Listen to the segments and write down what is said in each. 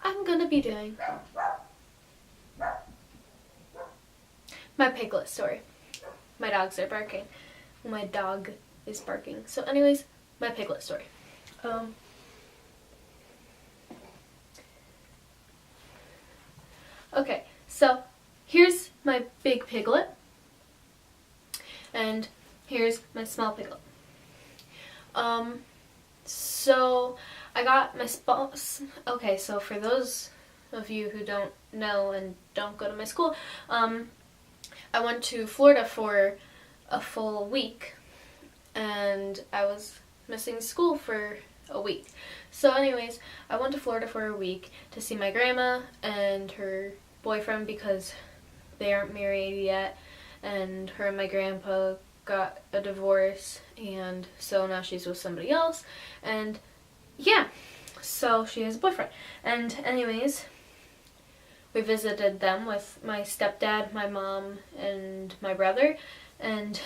I'm gonna be doing my Piglet story. My dogs are barking. My dog is barking. So anyways, my Piglet story. Okay, so here's my big piglet, and here's my small piglet. So I got my okay, so for those of you who don't know and don't go to my school, I went to Florida for a full week, and I was missing school for a week. So anyways, I went to Florida for a week to see my grandma and her boyfriend because they aren't married yet, and her and my grandpa got a divorce, and so now she's with somebody else, and yeah, so she has a boyfriend. And anyways, we visited them with my stepdad, my mom, and my brother, and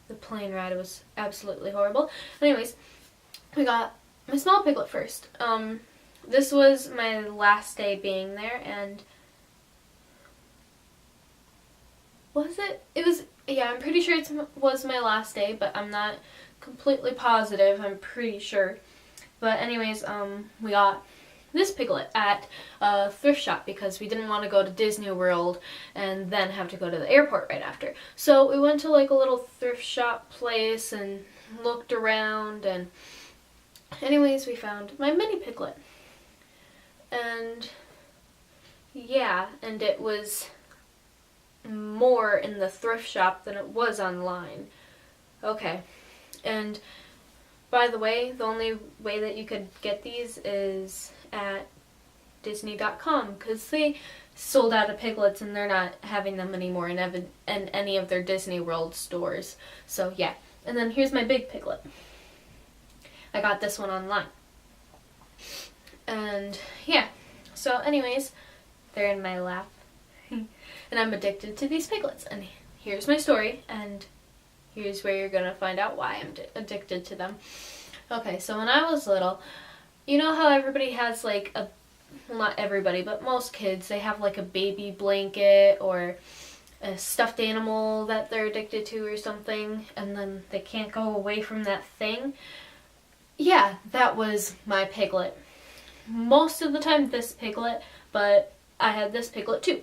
the plane ride was absolutely horrible. Anyways, we got my small piglet first. This was my last day being there, and was it? It was, yeah, I'm pretty sure it was my last day, but I'm not completely positive. I'm pretty sure. But anyways, we got this piglet at a thrift shop because we didn't want to go to Disney World and then have to go to the airport right after. So we went to like a little thrift shop place and looked around, and anyways, we found my mini piglet. And yeah, and it was more in the thrift shop than it was online. Okay, and by the way, the only way that you could get these is at Disney.com because they sold out of piglets and they're not having them anymore in any of their Disney World stores. So yeah, and then here's my big piglet. I got this one online. And yeah, so anyways, they're in my lap. And I'm addicted to these piglets. And here's my story, and here's where you're gonna find out why I'm addicted to them. Okay, so when I was little, you know how everybody has like a, well, not everybody, but most kids, they have like a baby blanket or a stuffed animal that they're addicted to or something, and then they can't go away from that thing. Yeah, that was my piglet. Most of the time this piglet, but I had this piglet too.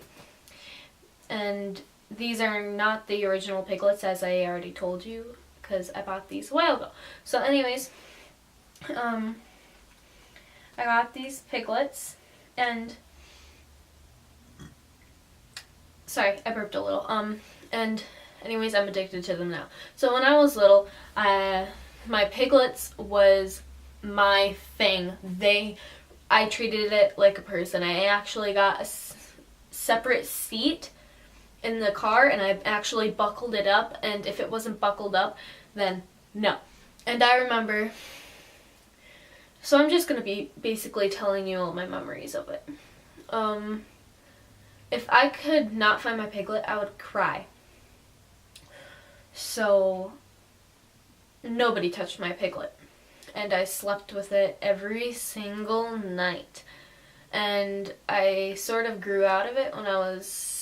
And these are not the original piglets, as I already told you, because I bought these a while ago. So anyways, I got these piglets, and sorry, I burped a little. And anyways, I'm addicted to them now. So when I was little, my piglets was my thing. I treated it like a person. I actually got a separate seat in the car, and I actually buckled it up, and if it wasn't buckled up, then no. And I remember, so I'm just going to be basically telling you all my memories of it. If I could not find my piglet, I would cry. So nobody touched my piglet, and I slept with it every single night. And I sort of grew out of it when I was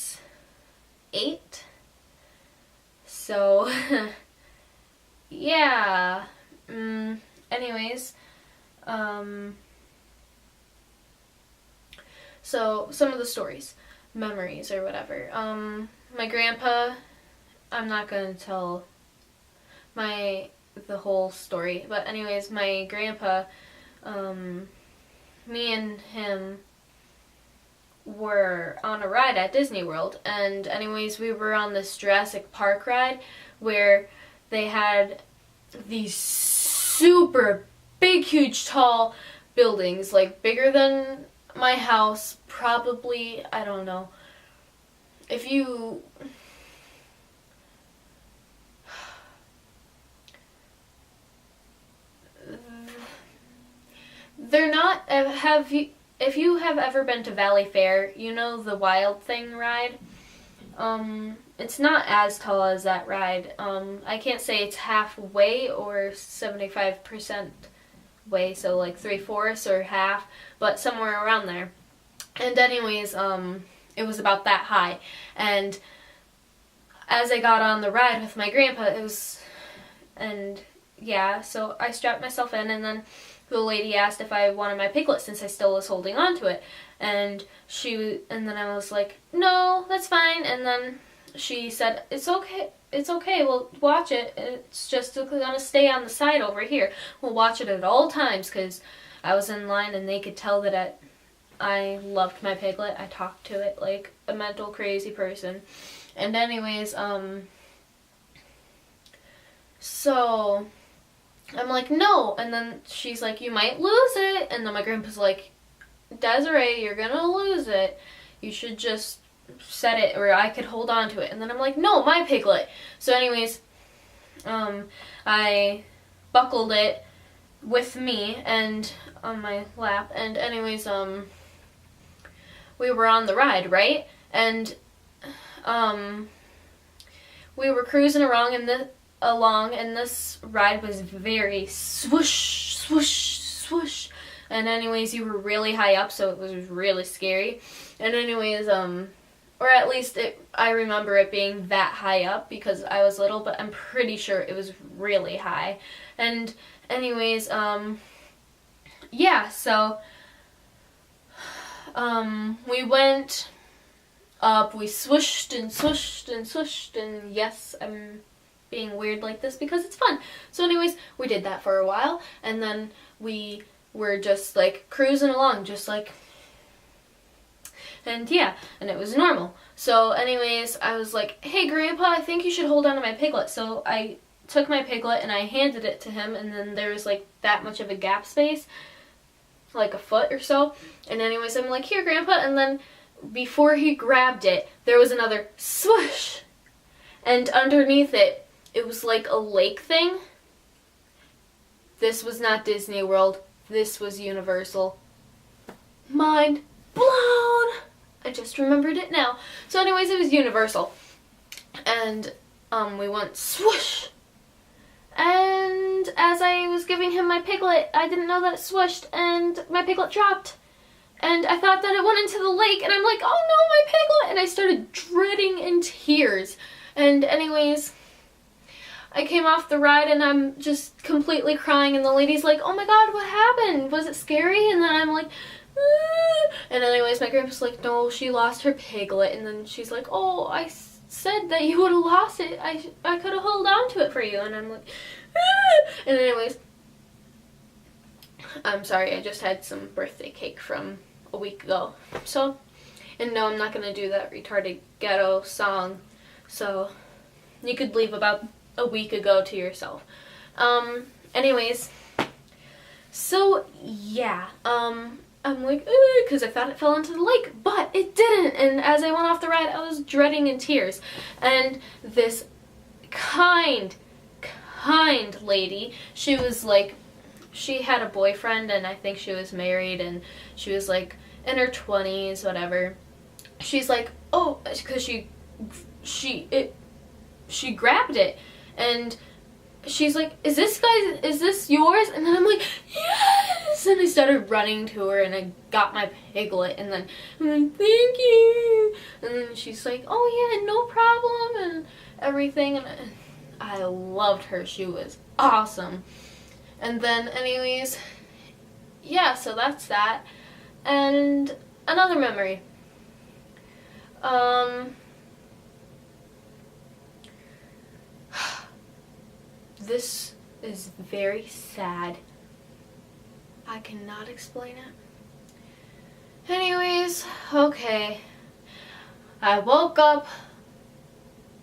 8. So yeah. Anyways, so some of the stories, memories or whatever. My grandpa, I'm not gonna tell the whole story, but anyways, my grandpa, me and him were on a ride at Disney World, and anyways, we were on this Jurassic Park ride where they had these super big, huge, tall buildings, like bigger than my house, probably, I don't know, if you, they're not, if you have ever been to Valley Fair, you know the Wild Thing ride. It's not as tall as that ride. I can't say it's halfway or 75% way, so like 3/4 or half, but somewhere around there. And anyways, it was about that high. And as I got on the ride with my grandpa, yeah, so I strapped myself in, and then the lady asked if I wanted my Piglet since I still was holding on to it. And then I was like, no, that's fine. And then she said, it's okay, we'll watch it. It's just gonna stay on the side over here. We'll watch it at all times, because I was in line and they could tell that I loved my Piglet. I talked to it like a mental crazy person. And anyways, so I'm like, no. And then she's like, you might lose it. And then my grandpa's like, Desiree, you're gonna lose it. You should just set it where I could hold on to it. And then I'm like, no, my Piglet. So anyways, I buckled it with me and on my lap. And anyways, we were on the ride, right? And we were cruising along, and this ride was very swoosh, swoosh, swoosh. And anyways, you were really high up, so it was really scary. And anyways, or at least I remember it being that high up because I was little, but I'm pretty sure it was really high. And anyways, yeah, so we went up, we swooshed and swooshed and swooshed, and yes, I'm being weird like this because it's fun. So anyways, we did that for a while, and then we were just like cruising along, just like, and yeah, and it was normal. So anyways, I was like, hey Grandpa, I think you should hold on to my Piglet. So I took my Piglet and I handed it to him, and then there was like that much of a gap space, like a foot or so. And anyways, I'm like, here Grandpa, and then before he grabbed it, there was another swoosh, and underneath it, it was like a lake thing. This was not Disney World. This was Universal. Mind blown! I just remembered it now. So anyways, it was Universal. And we went swoosh. And as I was giving him my Piglet, I didn't know that it swooshed, and my Piglet dropped. And I thought that it went into the lake, and I'm like, oh no, my Piglet! And I started dreading in tears. And anyways, I came off the ride and I'm just completely crying, and the lady's like, oh my god, what happened? Was it scary? And then I'm like, ah. And anyways, my grandpa's like, no, she lost her Piglet. And then she's like, oh, I said that you would have lost it. I could have held on to it for you. And I'm like, ah. And anyways, I'm sorry, I just had some birthday cake from a week ago. So, and no, I'm not going to do that retarded ghetto song. So, you could leave about a week ago to yourself. Anyways, so yeah, I'm like, because I thought it fell into the lake, but it didn't. And as I went off the ride, I was dreading in tears. And this kind lady, she was like, she had a boyfriend, and I think she was married, and she was like in her 20s, whatever. She's like, oh, because she grabbed it, and she's like, is this yours? And then I'm like, yes! And I started running to her, and I got my Piglet, and then I'm like, thank you! And then she's like, oh yeah, no problem, and everything, and I loved her. She was awesome. And then anyways, yeah, so that's that. And another memory. This is very sad. I cannot explain it. Anyways, okay. I woke up,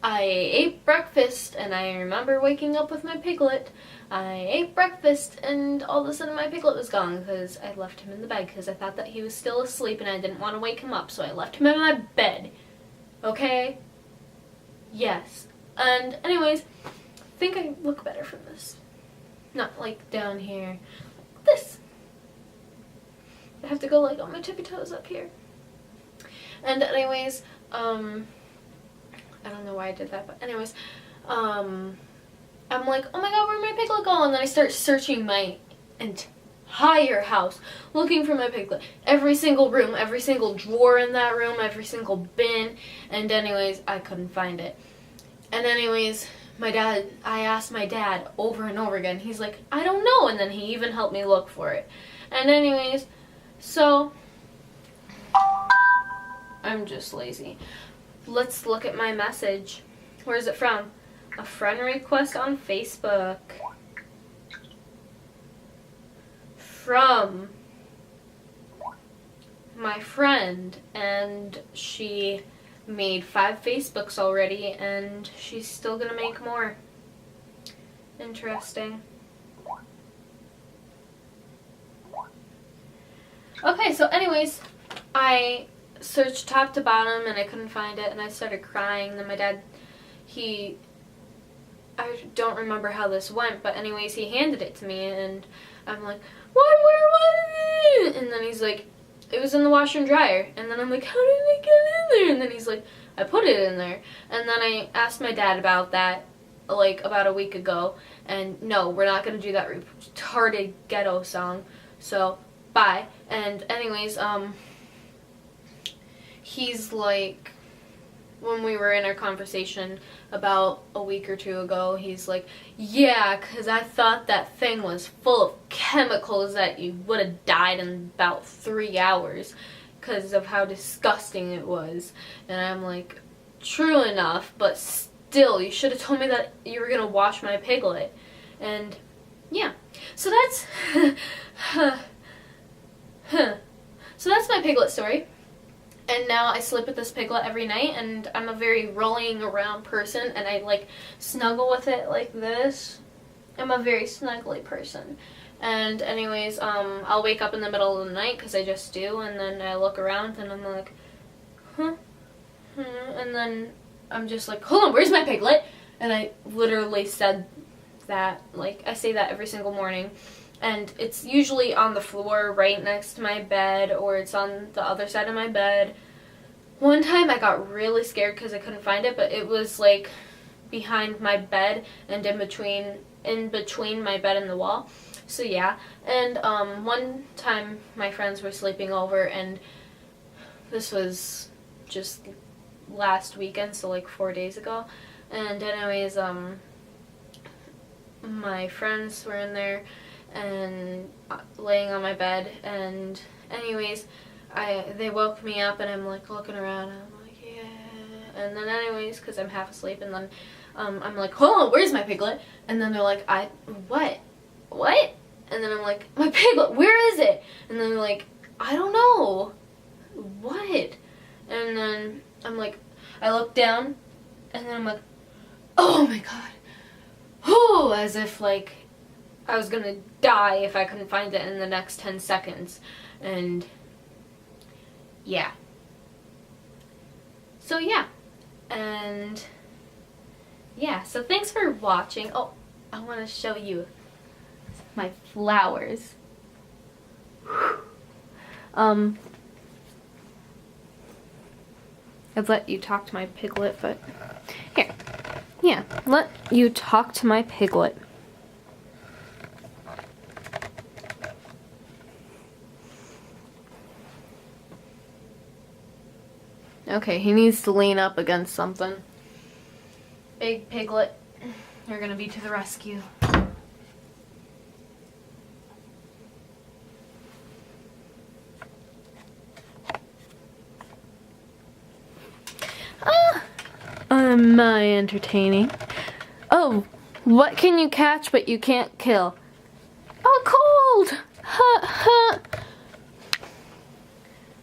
I ate breakfast, and I remember waking up with my Piglet. I ate breakfast, and all of a sudden my Piglet was gone because I left him in the bed because I thought that he was still asleep and I didn't want to wake him up, so I left him in my bed. Okay? Yes. And anyways, I think I look better from this. Not like down here. Like this. I have to go like on my tippy toes up here. And anyways, I don't know why I did that, but anyways, I'm like, oh my god, where'd my Piglet go? And then I start searching my entire house looking for my Piglet. Every single room, every single drawer in that room, every single bin. And anyways, I couldn't find it. And anyways, I asked my dad over and over again. He's like, I don't know. And then he even helped me look for it. And anyways, so I'm just lazy. Let's look at my message. Where is it from? A friend request on Facebook. From my friend, and she made 5 Facebooks already, and she's still gonna make more. Interesting. Okay, so anyways, I searched top to bottom and I couldn't find it, and I started crying. Then my dad, I don't remember how this went, but anyways, he handed it to me, and I'm like, what, where was it? And then he's like, it was in the washer and dryer. And then I'm like, how did it get in there? And then he's like, I put it in there. And then I asked my dad about that, like, about a week ago. And no, we're not going to do that retarded ghetto song. So, bye. And anyways, he's like, when we were in our conversation about a week or two ago, he's like, yeah, because I thought that thing was full of chemicals that you would have died in about 3 hours because of how disgusting it was. And I'm like, true enough, but still, you should have told me that you were going to wash my Piglet. And yeah, so that's so that's my Piglet story. And now I sleep with this Piglet every night, and I'm a very rolling around person, and I like snuggle with it like this. I'm a very snuggly person. And anyways, I'll wake up in the middle of the night, because I just do, and then I look around and I'm like, and then I'm just like, hold on, where's my Piglet? And I literally said that, like, I say that every single morning. And it's usually on the floor right next to my bed, or it's on the other side of my bed. One time I got really scared because I couldn't find it, but it was like behind my bed and in between my bed and the wall. So yeah. And one time my friends were sleeping over, and this was just last weekend, so like 4 days ago. And anyways, my friends were in there and laying on my bed, and anyways, they woke me up, and I'm like looking around, and I'm like, yeah, and then anyways, because I'm half asleep, and then I'm like, hold on, where's my Piglet? And then they're like, what? And then I'm like, my Piglet, where is it? And then they're like, I don't know. What? And then I'm like, I look down, and then I'm like, oh my god. Oh, as if like I was gonna die if I couldn't find it in the next 10 seconds. And yeah. So yeah. And yeah, so thanks for watching. Oh, I want to show you my flowers. I'd let you talk to my Piglet, but here. Yeah, let you talk to my Piglet. Okay, he needs to lean up against something. Big Piglet, you're gonna be to the rescue. Am I entertaining? Oh, what can you catch but you can't kill? Oh, cold! Ha ha!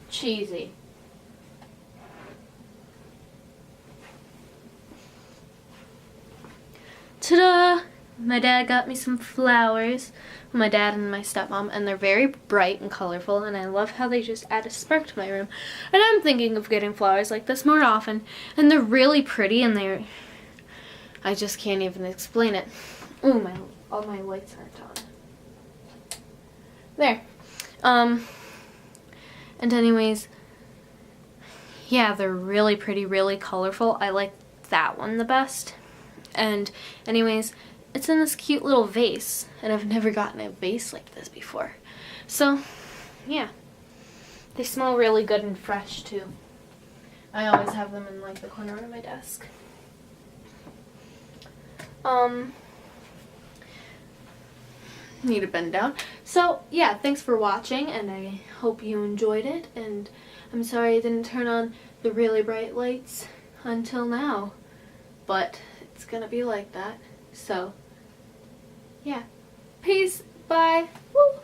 Cheesy. Ta-da! My dad got me some flowers. My dad and my stepmom, and they're very bright and colorful, and I love how they just add a spark to my room. And I'm thinking of getting flowers like this more often, and they're really pretty, and I just can't even explain it. Ooh, all my lights aren't on. There. And anyways, yeah, they're really pretty, really colorful. I like that one the best. And anyways, it's in this cute little vase, and I've never gotten a vase like this before. So, yeah. They smell really good and fresh too. I always have them in like the corner of my desk. Need to bend down. So yeah, thanks for watching, and I hope you enjoyed it, and I'm sorry I didn't turn on the really bright lights until now, but it's gonna be like that. So yeah, peace, bye. Woo.